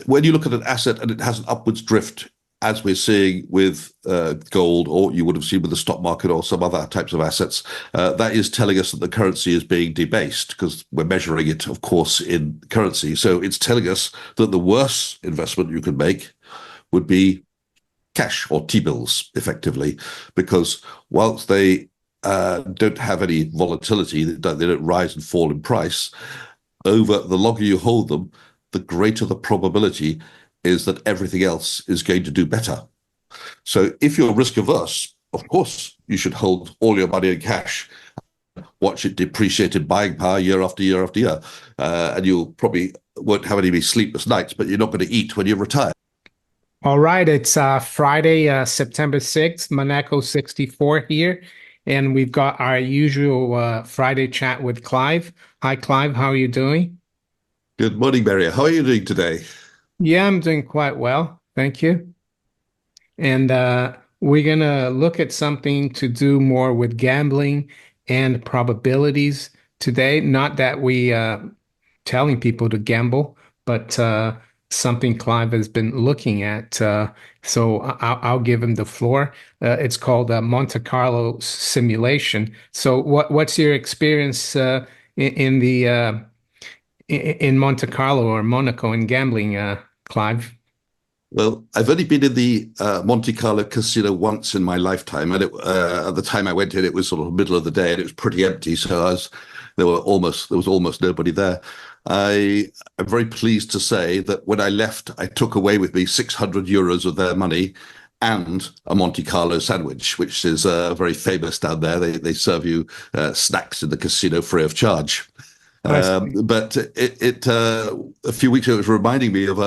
when you look at an asset and it has an upwards drift, as we're seeing with gold, or you would have seen with the stock market or some other types of assets, that is telling us that the currency is being debased because we're measuring it, of course, in currency. So it's telling us that the worst investment you could make would be cash or T-bills, effectively, because whilst they don't have any volatility, they don't rise and fall in price, over the longer you hold them, the greater the probability is that everything else is going to do better. So if you're risk averse, of course, you should hold all your money in cash, watch it depreciate in buying power year after year after year. And you'll probably won't have any sleepless nights, but you're not going to eat when you retire. All right, it's Friday, September 6th, Monaco 64 here, and we've got our usual Friday chat with Clive. Hi, Clive, how are you doing? Good morning, Maria. How are you doing today? Yeah, I'm doing quite well, thank you. And we're gonna look at something to do more with gambling and probabilities today. Not that we telling people to gamble, but something Clive has been looking at. So I'll give him the floor. It's called a Monte Carlo simulation. So what's your experience in the in Monte Carlo or Monaco in gambling, Clive? Well, I've only been in the Monte Carlo casino once in my lifetime, and at the time I went in, it was sort of middle of the day, and it was pretty empty. So there was almost nobody there. I am very pleased to say that when I left, I took away with me 600 euros of their money and a Monte Carlo sandwich, which is very famous down there. They serve you snacks in the casino free of charge. But a few weeks ago, it was reminding me of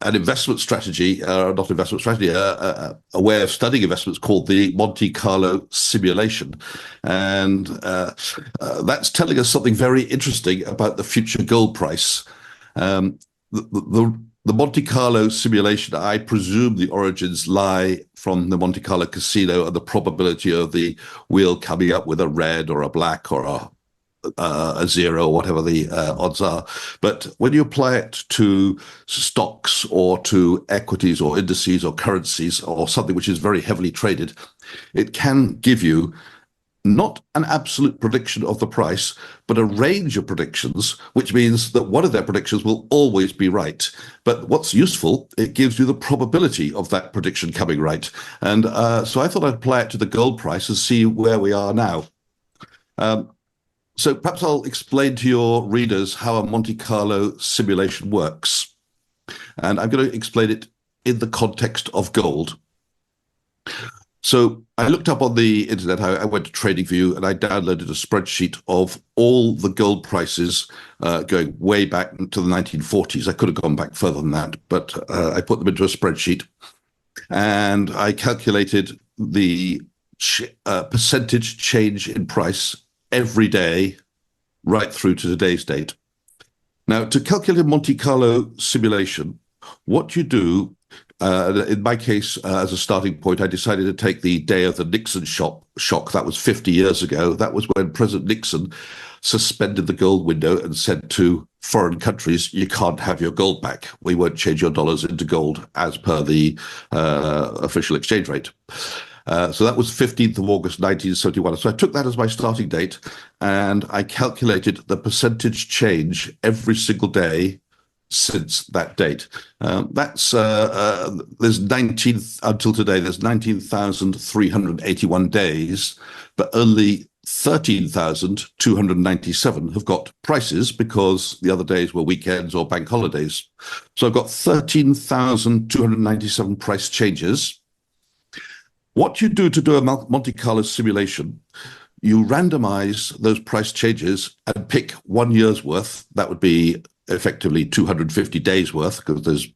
an investment strategy, not investment strategy, a way of studying investments called the Monte Carlo simulation. And that's telling us something very interesting about the future gold price. The Monte Carlo simulation, I presume the origins lie from the Monte Carlo casino and the probability of the wheel coming up with a red or a black or a zero, or whatever the odds are. But when you apply it to stocks or to equities or indices or currencies or something which is very heavily traded, it can give you not an absolute prediction of the price, but a range of predictions, which means that one of their predictions will always be right. But what's useful, it gives you the probability of that prediction coming right. And so I thought I'd apply it to the gold price and see where we are now. So perhaps I'll explain to your readers how a Monte Carlo simulation works. And I'm going to explain it in the context of gold. So I looked up on the internet, I went to TradingView, and I downloaded a spreadsheet of all the gold prices going way back to the 1940s. I could have gone back further than that, but I put them into a spreadsheet. And I calculated the percentage change in price every day right through to today's date. Now, to calculate a Monte Carlo simulation, what you do, in my case, as a starting point, I decided to take the day of the Nixon shock. That was 50 years ago. That was when President Nixon suspended the gold window and said to foreign countries, you can't have your gold back. We won't change your dollars into gold as per the official exchange rate. So that was 15th of August, 1971. So I took that as my starting date, and I calculated the percentage change every single day since that date. There's 19, until today, there's 19,381 days, but only 13,297 have got prices because the other days were weekends or bank holidays. So I've got 13,297 price changes. What you do to do a Monte Carlo simulation, you randomize those price changes and pick 1 year's worth. That would be effectively 250 days worth, because there's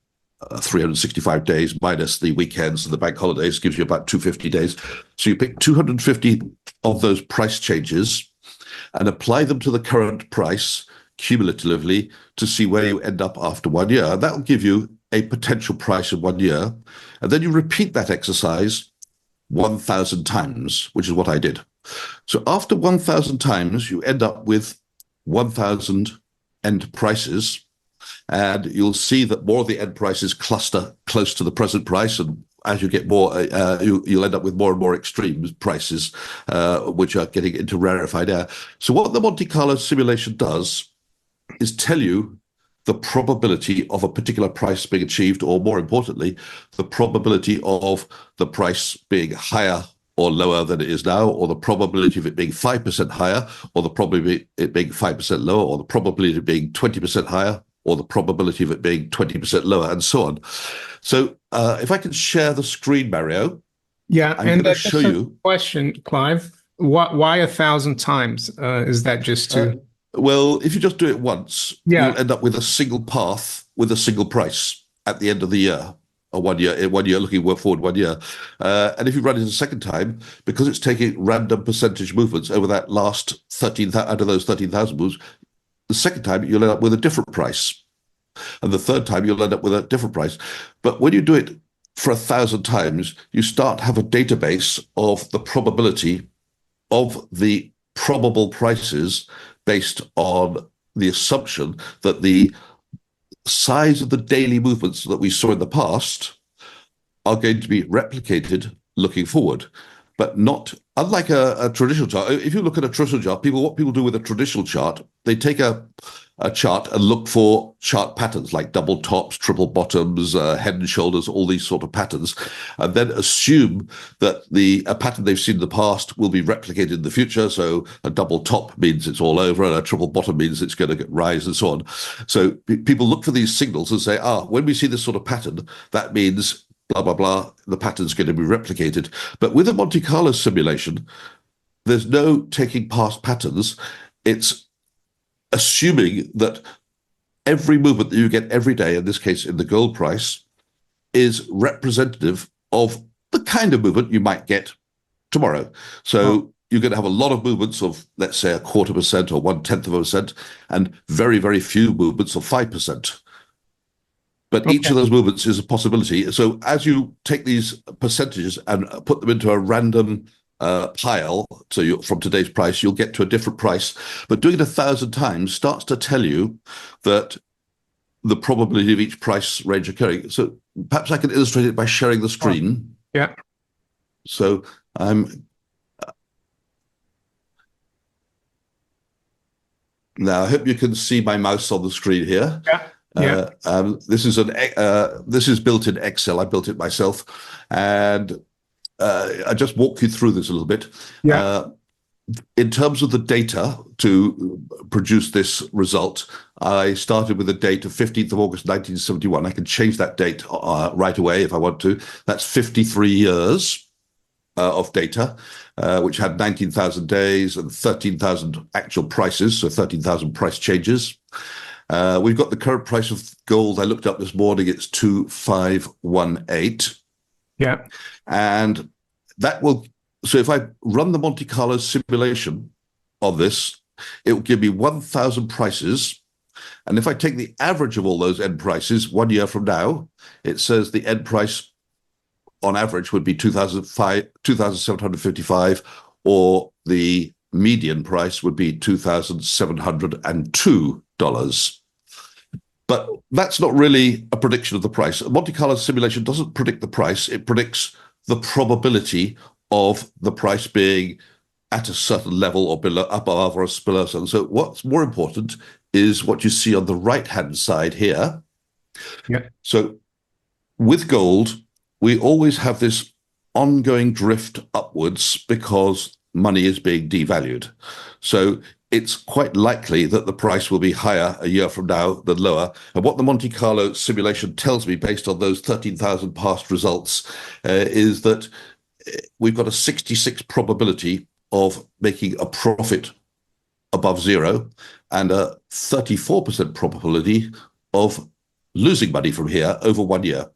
365 days minus the weekends and the bank holidays gives you about 250 days. So you pick 250 of those price changes and apply them to the current price cumulatively to see where you end up after 1 year. That will give you a potential price in 1 year. And then you repeat that exercise 1,000 times, which is what I did. So after 1,000 times, you end up with 1,000 end prices. And you'll see that more of the end prices cluster close to the present price, and as you get more, you'll end up with more and more extreme prices, which are getting into rarefied air. So what the Monte Carlo simulation does is tell you the probability of a particular price being achieved, or more importantly, the probability of the price being higher or lower than it is now, or the probability of it being 5% higher, or the probability of it being 5% lower, or the probability of it being 20% higher, or the probability of it being 20% lower, and so on. So if I can share the screen, Mario, Yeah, I'm and going to show just a you. question, Clive. Why 1,000 times? Is that just to? Well, if you just do it once, Yeah. you'll end up with a single path with a single price at the end of the year, or 1 year, 1 year, looking forward 1 year. And if you run it a second time, because it's taking random percentage movements over that last 13,000, out of those 13,000 moves, the second time you'll end up with a different price. And the third time you'll end up with a different price. But when you do it for 1,000 times, you start to have a database of the probability of the probable prices based on the assumption that the size of the daily movements that we saw in the past are going to be replicated looking forward, but not unlike a traditional chart. If you look at a traditional chart, what people do with a traditional chart, they take a chart and look for chart patterns like double tops, triple bottoms, head and shoulders, all these sort of patterns, and then assume that a pattern they've seen in the past will be replicated in the future. So a double top means it's all over, and a triple bottom means it's going to rise, and so on. So people look for these signals and say, when we see this sort of pattern, that means blah, blah, blah, the pattern's going to be replicated. But with a Monte Carlo simulation, there's no taking past patterns. It's assuming that every movement that you get every day, in this case in the gold price, is representative of the kind of movement you might get tomorrow. So you're going to have a lot of movements of, let's say, 0.25% or 0.1%, and very, very few movements of 5%. But each of those movements is a possibility. So as you take these percentages and put them into a random pile, so from today's price, you'll get to a different price. But doing it 1,000 times starts to tell you that the probability of each price range occurring. So perhaps I can illustrate it by sharing the screen. Yeah. So now I hope you can see my mouse on the screen here. Yeah. Yeah. This is built in Excel. I built it myself, and I just walk you through this a little bit. Yeah. In terms of the data to produce this result, I started with a date of 15th of August 1971. I can change that date right away if I want to. That's 53 years of data, which had 19,000 days and 13,000 actual prices, so 13,000 price changes. We've got the current price of gold. I looked up this morning. It's 2,518. Yeah. And that will, so if I run the Monte Carlo simulation on this, it will give me 1,000 prices. And if I take the average of all those end prices 1 year from now, it says the end price on average would be 2,755, or the median price would be $2,702. But that's not really a prediction of the price. A Monte Carlo simulation doesn't predict the price. It predicts the probability of the price being at a certain level or below, above or below. So what's more important is what you see on the right-hand side here. Yeah. So with gold, we always have this ongoing drift upwards because money is being devalued. So it's quite likely that the price will be higher a year from now than lower. And what the Monte Carlo simulation tells me, based on those 13,000 past results, is that we've got a 66 probability of making a profit above zero and a 34% probability of losing money from here over 1 year.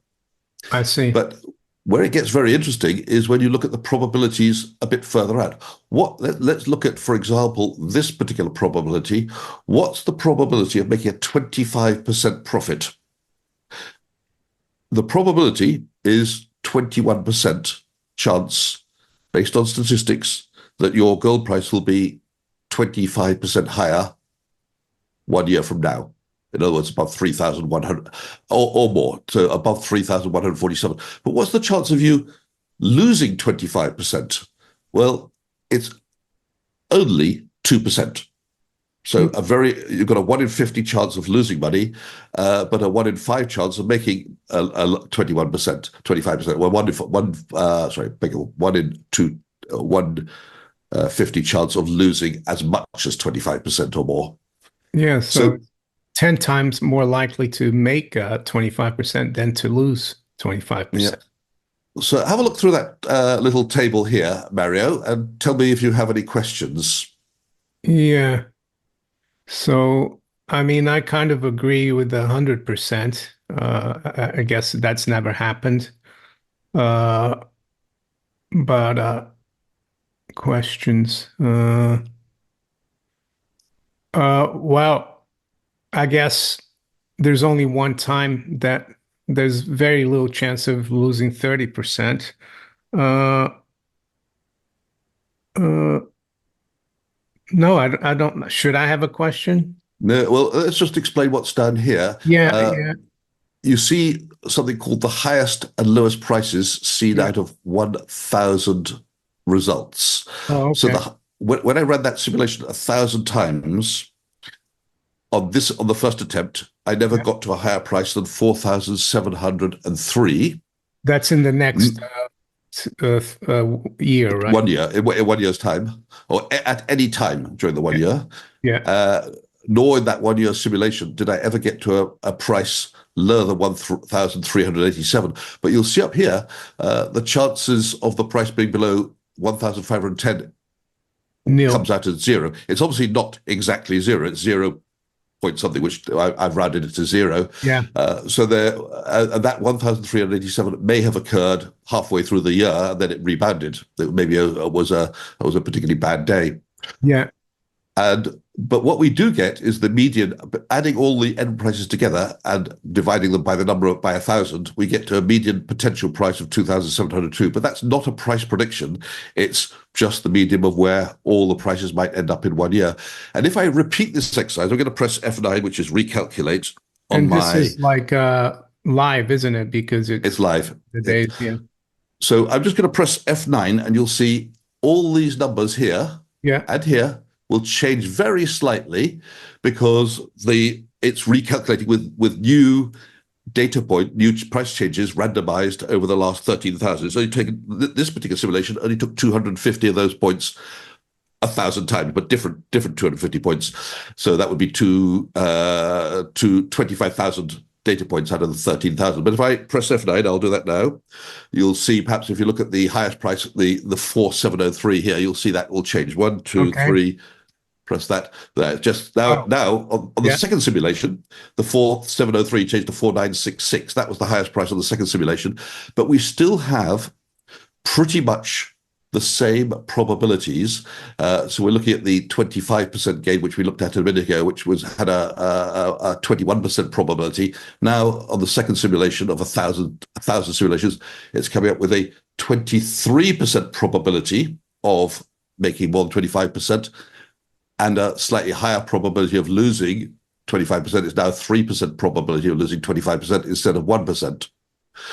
I see. But where it gets very interesting is when you look at the probabilities a bit further out. Let's look at, for example, this particular probability. What's the probability of making a 25% profit? The probability is 21% chance, based on statistics, that your gold price will be 25% higher 1 year from now. In other words, above 3,100 or more, so above 3,147. But what's the chance of you losing 25%? Well, it's only 2%. So you've got a 1 in 50 chance of losing money, but a 1 in 5 chance of making a 21%, 25%. Well, beg your 1 in 2, 150 chance of losing as much as 25% or more. Yeah, so So 10 times more likely to make 25% than to lose yeah. 25%. So have a look through that little table here, Mario, and tell me if you have any questions. Yeah. So, I mean, I kind of agree with the 100%. I guess that's never happened. Uh, but questions. Well, I guess there's only one time that there's very little chance of losing 30%. Uh, uh, no, I don't. Should I have a question? No, well, let's just explain what's down here. Yeah, yeah, You see something called the highest and lowest prices seen yeah. out of 1,000 results. Oh, So okay. when I ran that simulation 1,000 times on the first attempt, I never Yeah. got to a higher price than 4,703. That's in the next year, right? 1 year in 1 year's time, or at any time during the one Yeah. year. Yeah. Uh, Nor in that 1 year simulation did I ever get to a price lower than 1,387. But you'll see up here the chances of the price being below 1,510 Nil. comes out as zero. It's obviously not exactly zero. It's 0 point something, which I've rounded it to zero. Yeah. So that 1,387 may have occurred halfway through the year, and then it rebounded. It maybe was a particularly bad day. Yeah. But what we do get is the median, adding all the end prices together and dividing them by the number by 1,000, we get to a median potential price of 2,702. But that's not a price prediction. It's just the median of where all the prices might end up in 1 year. And if I repeat this exercise, I'm going to press F9, which is recalculate on And this my, is like live, isn't it? Because it's it's live. the days. Yeah. So I'm just going to press F9 and you'll see all these numbers here Yeah. and here will change very slightly because it's recalculating with new data point, new price changes randomized over the last 13,000. So you take this particular simulation only took 250 of those points 1,000 times, but different 250 points. So that would be to 25,000 data points out of the 13,000. But if I press F9, I'll do that now. You'll see, perhaps if you look at the highest price, the 4,703 here, you'll see that will change. One, two, Okay. three. Press that. There. Just now, Oh, on the yeah. second simulation, the 4,703 changed to 4,966. That was the highest price on the second simulation. But we still have pretty much the same probabilities. So we're looking at the 25% gain, which we looked at a minute ago, which had a 21% probability. Now, on the second simulation of 1,000 simulations, it's coming up with a 23% probability of making more than 25%, and a slightly higher probability of losing 25%. Is now 3% probability of losing 25% instead of 1%.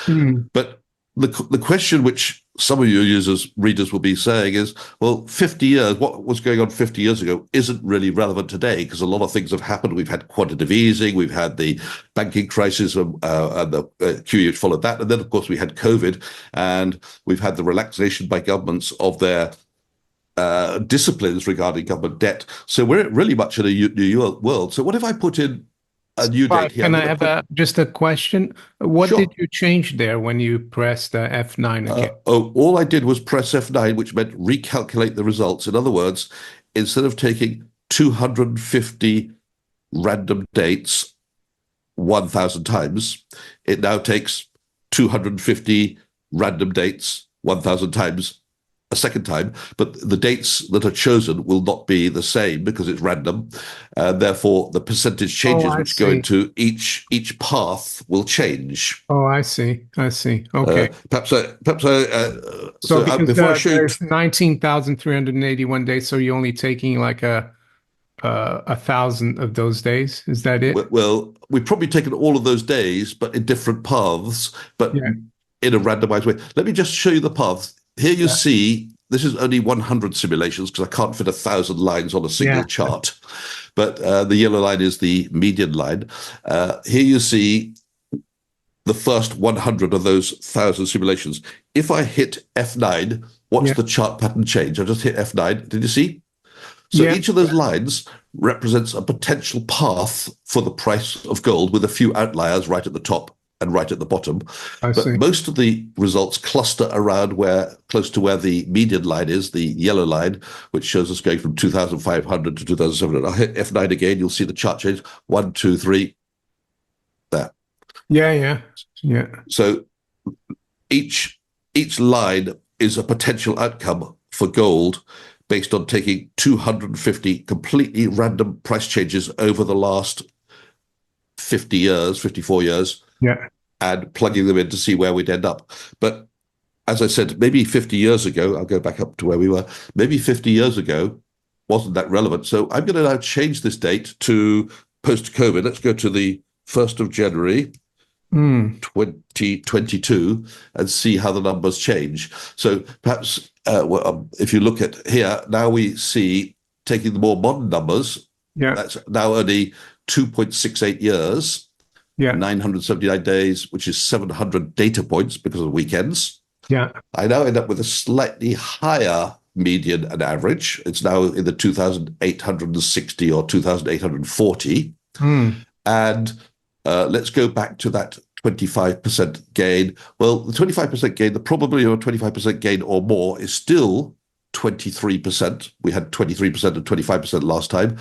Hmm. But the question which some of your readers will be saying is, well, 50 years, what was going on 50 years ago isn't really relevant today because a lot of things have happened. We've had quantitative easing, we've had the banking crisis and the QE which followed that. And then, of course, we had COVID, and we've had the relaxation by governments of their disciplines regarding government debt. So we're really much in a new world. So what if I put in a new date Clive, here? can I'm I going to have put, just a question? What did sure. you change there when you pressed F9 again? All I did was press F9, which meant recalculate the results. In other words, instead of taking 250 random dates 1,000 times, it now takes 250 random dates 1,000 times a second time, but the dates that are chosen will not be the same because it's random, and therefore the percentage Oh, changes I which go see. into each path will change. Oh, I see. I see. Okay. So because Before I show you, there's 19,381 days, so you're only taking like 1,000 of those days. Is that it? Well, we've probably taken all of those days, but in different paths, but Yeah. in a randomized way. Let me just show you the paths. Here you Yeah. see, this is only 100 simulations because I can't fit 1,000 lines on a single Yeah. chart. But the yellow line is the median line. Here you see the first 100 of those 1,000 simulations. If I hit F9, watch Yeah. the chart pattern change. I just hit F9. Did you see? So Yeah. each of those lines represents a potential path for the price of gold with a few outliers right at the top and right at the bottom. I But see. most of the results cluster around where, close to where the median line is, the yellow line, which shows us going from 2,500 to 2,700. I'll hit F9 again. You'll see the chart change. 1, 2, 3, there. Yeah. Yeah. Yeah. So each line is a potential outcome for gold based on taking 250 completely random price changes over the last 50 years, 54 years, Yeah. and plugging them in to see where we'd end up. But as I said, maybe 50 years ago, I'll go back up to where we were, maybe 50 years ago wasn't that relevant. So I'm going to now change this date to post-COVID. Let's go to the 1st of January Mm. 2022 and see how the numbers change. So perhaps if you look at here, now we see taking the more modern numbers, Yeah. that's now only 2.68 years, Yeah. 979 days, which is 700 data points because of weekends. Yeah. I now end up with a slightly higher median and average. It's now in the 2,860 or 2,840. Mm. And let's go back to that 25% gain. Well, the 25% gain, the probability of a 25% gain or more is still 23%. We had 23% and 25% last time.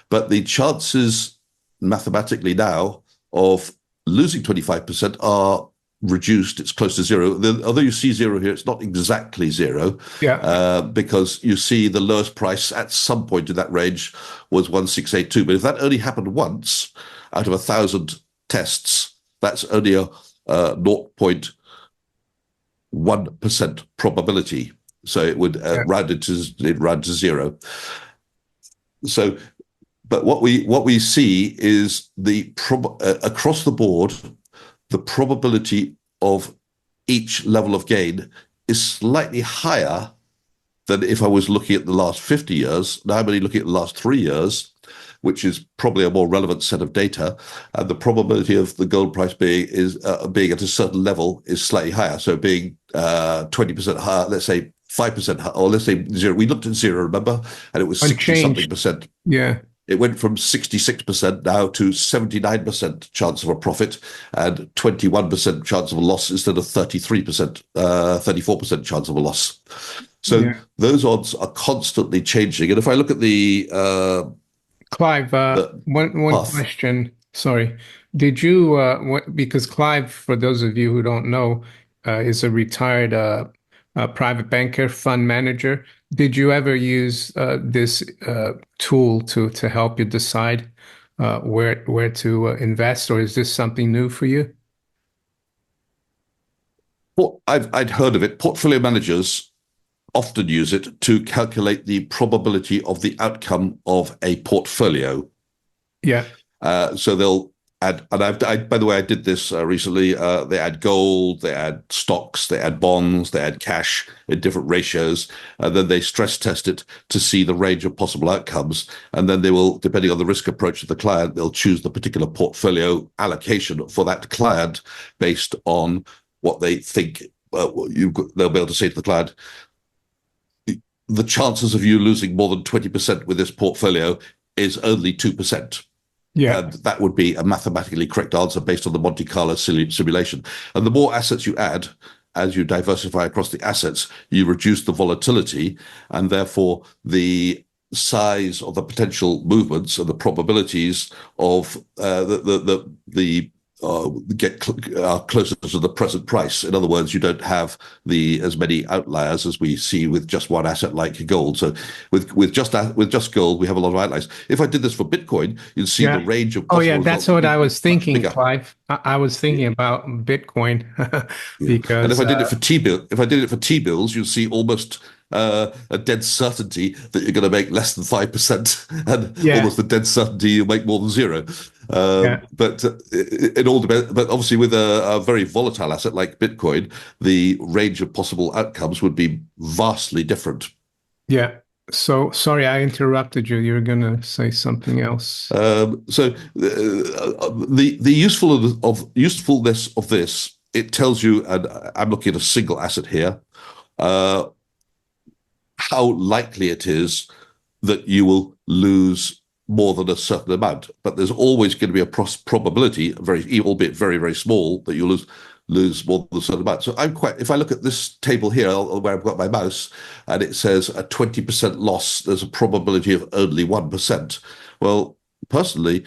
But the chances mathematically now of losing 25% are reduced. It's close to zero. Although you see zero here, it's not exactly zero Yeah. because you see the lowest price at some point in that range was 1,682. But if that only happened once out of 1,000 tests, that's only a 0.1% probability. So it would Yeah. round to zero. So, but what we see is across the board, the probability of each level of gain is slightly higher than if I was looking at the last 50 years. Now I'm only looking at the last 3 years, which is probably a more relevant set of data. And the probability of the gold price being at a certain level is slightly higher. So being 20% higher, let's say 5% higher, or let's say zero. We looked at zero, remember? And it was 60 something Unchanged. percent. Yeah. It went from 66% now to 79% chance of a profit and 21% chance of a loss instead of 33%, 34% chance of a loss. So Yeah. those odds are constantly changing. And if I look at the Clive, one path, question. Sorry. Did you because Clive, for those of you who don't know, is a retired private banker, fund manager. Did you ever use this tool to help you decide where to invest, or is this something new for you? I'd heard of it. Portfolio managers often use it to calculate the probability of the outcome of a portfolio. Yeah. So they'll add, and by the way, I did this recently. They add gold, they add stocks, they add bonds, they add cash in different ratios, and then they stress test it to see the range of possible outcomes. And then they will, depending on the risk approach of the client, they'll choose the particular portfolio allocation for that client based on what they think. They'll be able to say to the client, the chances of you losing more than 20% with this portfolio is only 2%. Yeah. And that would be a mathematically correct answer based on the Monte Carlo simulation. And the more assets you add, as you diversify across the assets, you reduce the volatility, and therefore the size of the potential movements and the probabilities of the get closer to the present price. In other words, you don't have the as many outliers as we see with just one asset like gold. So with just gold, we have a lot of outliers. If I did this for Bitcoin, you'd see the Yeah. range of Oh, yeah, possible that's results what would I be was much thinking, bigger. Clive. I was Yeah. thinking about Bitcoin Yeah. And if because I did it for if I did it for T bills, you'd see almost a dead certainty that you're going to make less than 5%, and yeah, almost a dead certainty you'll make more than zero. yeah, But it all depends. But obviously, with a very volatile asset like Bitcoin, the range of possible outcomes would be vastly different. yeah. So sorry, I interrupted you. You're gonna say something else. So the usefulness of this, it tells you, and I'm looking at a single asset here, uh, how likely it is that you will lose more than a certain amount. But there's always going to be a probability, very, albeit very, very small, that you lose more than a certain amount. So if I look at this table here where I've got my mouse, and it says a 20% loss, there's a probability of only 1%. Well, personally,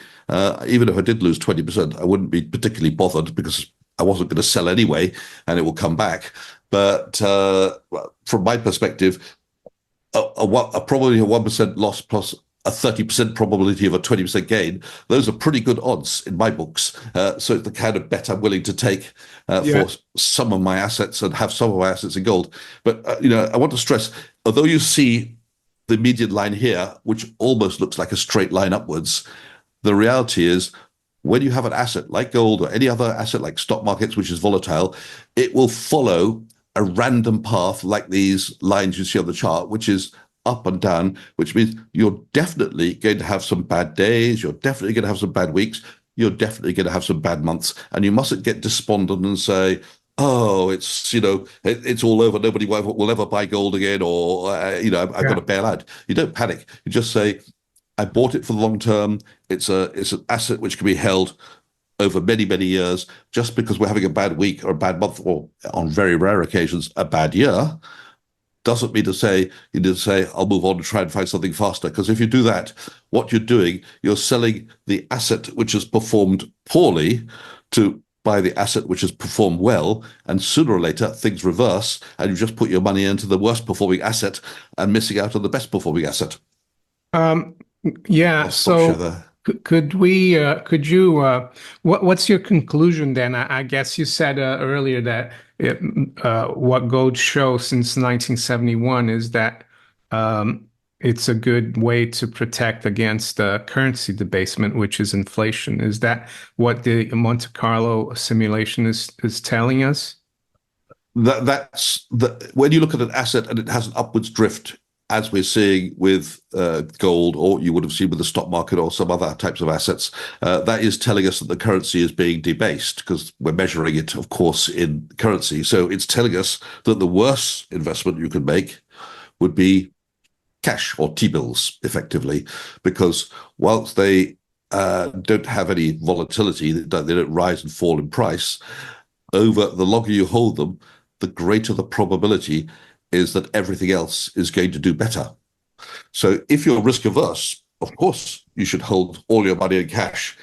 even if I did lose 20%, I wouldn't be particularly bothered because I wasn't going to sell anyway, and it will come back. But from my perspective, a probability of 1% loss plus a 30% probability of a 20% gain, those are pretty good odds in my books. So it's the kind of bet I'm willing to take Yeah. for some of my assets and have some of my assets in gold. But, I want to stress, although you see the median line here, which almost looks like a straight line upwards, the reality is when you have an asset like gold or any other asset like stock markets, which is volatile, it will follow a random path like these lines you see on the chart, which is up and down, which means you're definitely going to have some bad days, you're definitely going to have some bad weeks, you're definitely going to have some bad months, and you mustn't get despondent and say, "Oh, it's all over. Nobody will ever buy gold again," or I've got Yeah. to bail out. You don't panic. You just say, "I bought it for the long term. It's an asset which can be held over many, many years. Just because we're having a bad week or a bad month, or on very rare occasions, a bad year, doesn't mean to say you need to say, I'll move on and try and find something faster. Because if you do that, what you're doing, you're selling the asset which has performed poorly to buy the asset which has performed well. And sooner or later, things reverse, and you just put your money into the worst performing asset and missing out on the best performing asset. Um, yeah, I'll stop share so there. could you what's your conclusion then? I guess you said earlier that what gold shows since 1971 is that um, it's a good way to protect against currency debasement, which is inflation. Is that what the Monte Carlo simulation is telling us? That's when you look at an asset and it has an upwards drift, as we're seeing with gold, or you would have seen with the stock market or some other types of assets, that is telling us that the currency is being debased because we're measuring it, of course, in currency. So it's telling us that the worst investment you could make would be cash or T-bills, effectively, because whilst they don't have any volatility, they don't rise and fall in price, over the longer you hold them, the greater the probability is that everything else is going to do better. So if you're risk averse, of course, you should hold all your money in cash,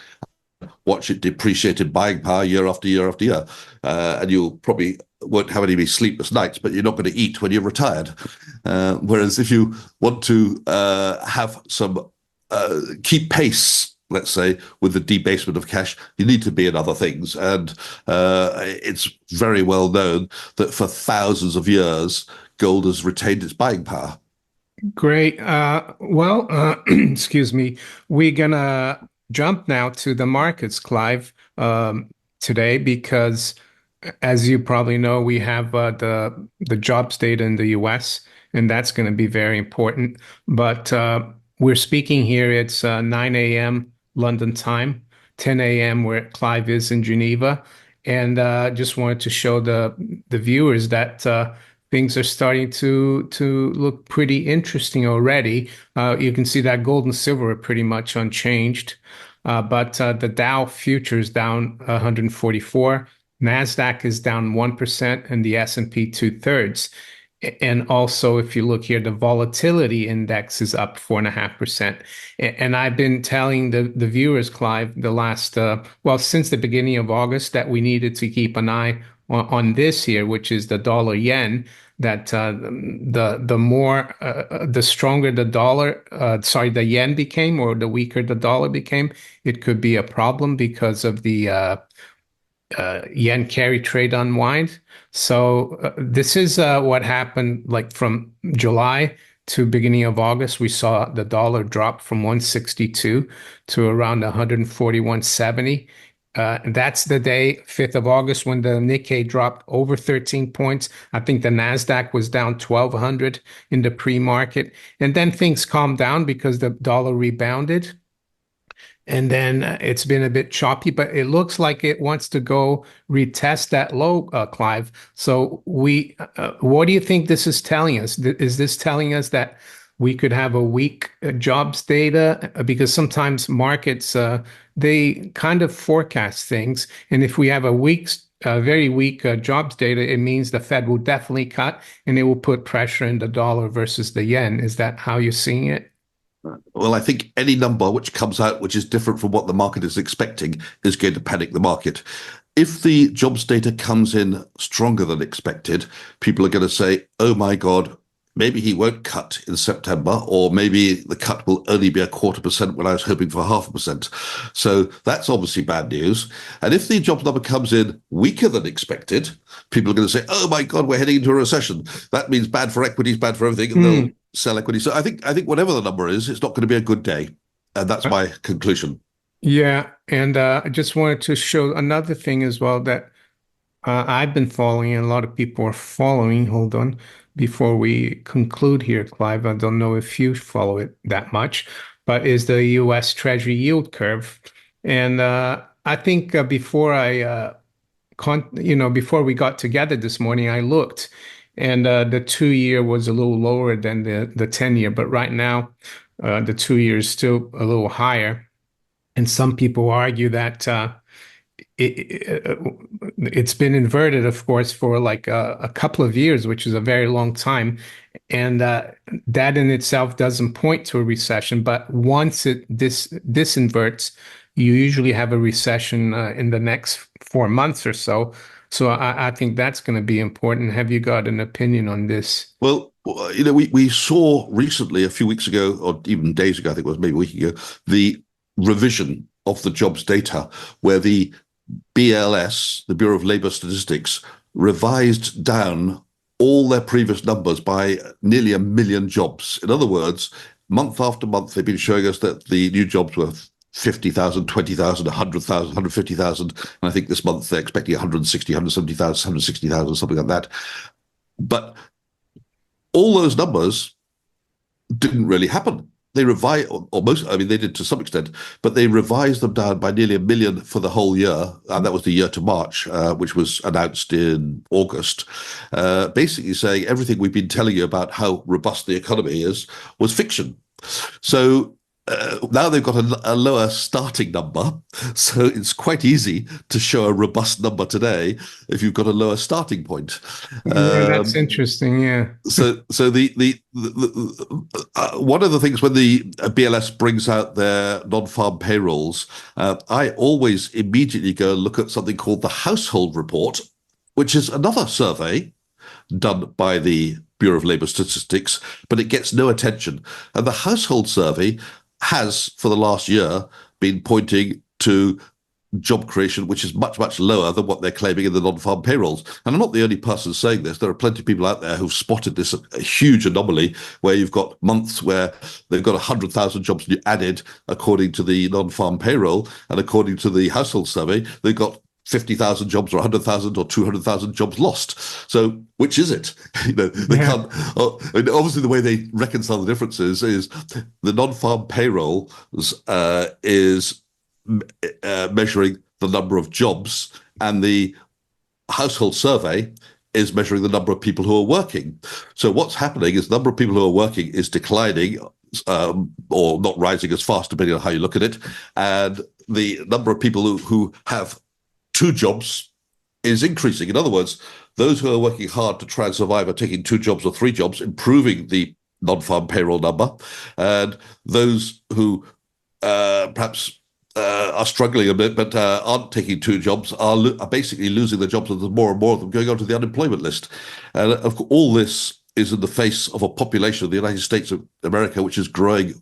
watch it depreciate in buying power year after year after year. And you'll probably won't have any sleepless nights, but you're not going to eat when you're retired. Whereas if you want to have some, keep pace, let's say, with the debasement of cash, you need to be in other things. And it's very well known that for thousands of years, gold has retained its buying power. Great. Excuse me. We're gonna jump now to the markets, Clive, today because, as you probably know, we have the jobs data in the U.S. and that's going to be very important. But we're speaking here. It's 9 a.m. London time, 10 a.m. where Clive is in Geneva, and just wanted to show the viewers that. Things are starting to look pretty interesting already. You can see that gold and silver are pretty much unchanged, but the Dow futures down 144, Nasdaq is down 1%, and the S&P two-thirds. And also, if you look here, the volatility index is up 4.5%. And I've been telling the viewers, Clive, the last, well, since the beginning of August, that we needed to keep an eye on this here, which is the dollar yen, that the stronger the dollar, sorry, the yen became, or the weaker the dollar became, it could be a problem because of the yen carry trade unwind. So this is what happened like from July to beginning of August. We saw the dollar drop from 162 to around 141.70. That's the day, 5th of August, when the Nikkei dropped over 13 points. I think the Nasdaq was down 1,200 in the pre-market. And then things calmed down because the dollar rebounded. And then it's been a bit choppy, but it looks like it wants to go retest that low, Clive. So what do you think this is telling us? Is this telling us that we could have a weak jobs data? Because sometimes markets, they kind of forecast things. And if we have very weak jobs data, it means the Fed will definitely cut and it will put pressure in the dollar versus the yen. Is that how you're seeing it? Well, I think any number which comes out which is different from what the market is expecting is going to panic the market. If the jobs data comes in stronger than expected, people are going to say, oh my God, maybe he won't cut in September, or maybe the cut will only be 0.25% when I was hoping for 0.5%. So that's obviously bad news. And if the jobs number comes in weaker than expected, people are going to say, oh my God, we're heading into a recession. That means bad for equities, bad for everything, and they'll sell equity. So I think whatever the number is, it's not going to be a good day. And that's my conclusion. Yeah, and I just wanted to show another thing as well that I've been following, and a lot of people are following. Hold on, before we conclude here, Clive, I don't know if you follow it that much, but is the U.S. Treasury yield curve. And I think before before we got together this morning, I looked, and the 2 year was a little lower than the 10 year, but right now, the 2 year is still a little higher. And some people argue that it's been inverted, of course, for like a couple of years, which is a very long time. And that in itself doesn't point to a recession. But once this inverts, you usually have a recession in the next 4 months or so. So I think that's going to be important. Have you got an opinion on this? Well, we saw recently, a few weeks ago, or even days ago, I think it was maybe a week ago, the revision of the jobs data, where the BLS, the Bureau of Labor Statistics, revised down all their previous numbers by nearly 1 million jobs. In other words, month after month, they've been showing us that the new jobs were 50,000, 20,000, 100,000, 150,000. And I think this month they're expecting 160, 170,000, 160,000, something like that. But all those numbers didn't really happen. They revised, or most, I mean, they did to some extent, but they revised them down by nearly 1 million for the whole year. And that was the year to March, which was announced in August, basically saying everything we've been telling you about how robust the economy is was fiction. So now they've got a lower starting number, so it's quite easy to show a robust number today if you've got a lower starting point. Yeah, that's interesting. Yeah. So the one of the things when the BLS brings out their non-farm payrolls, I always immediately go and look at something called the household report, which is another survey done by the Bureau of Labor Statistics, but it gets no attention. And the household survey has, for the last year, been pointing to job creation, which is much, much lower than what they're claiming in the non-farm payrolls. And I'm not the only person saying this. There are plenty of people out there who've spotted this huge anomaly where you've got months where they've got 100,000 jobs added according to the non-farm payroll, and according to the household survey, they've got 50,000 jobs or 100,000 or 200,000 jobs lost. So which is it? They can't. Obviously, the way they reconcile the differences is the non-farm payroll is measuring the number of jobs, and the household survey is measuring the number of people who are working. So what's happening is the number of people who are working is declining, or not rising as fast, depending on how you look at it, and the number of people who have two jobs is increasing. In other words, those who are working hard to try and survive are taking 2 jobs or 3 jobs, improving the non-farm payroll number, and those who perhaps are struggling a bit but aren't taking 2 jobs are basically losing their jobs, and there's more and more of them going onto the unemployment list. And of course, all this is in the face of a population of the United States of America which is growing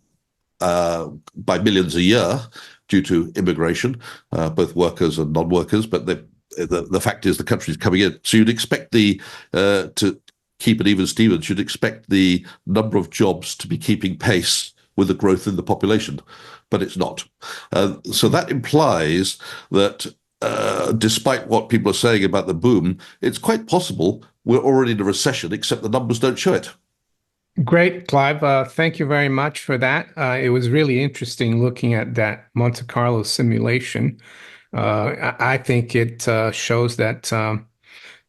by millions a year due to immigration, both workers and non-workers. But the fact is the country is coming in. So you'd expect to keep it even, Stevens, you'd expect the number of jobs to be keeping pace with the growth in the population, but it's not. So that implies that despite what people are saying about the boom, it's quite possible we're already in a recession, except the numbers don't show it. Great, Clive. Thank you very much for that. It was really interesting looking at that Monte Carlo simulation. I think it shows that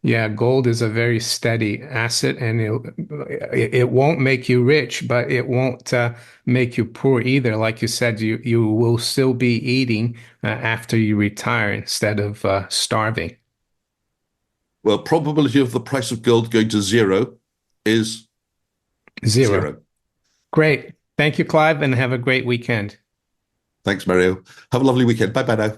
yeah, gold is a very steady asset, and it won't make you rich, but it won't make you poor either. Like you said, you will still be eating after you retire instead of starving. Well, probability of the price of gold going to zero is Zero. zero. Great. Thank you, Clive, and have a great weekend. Thanks, Mario. Have a lovely weekend. Bye bye now.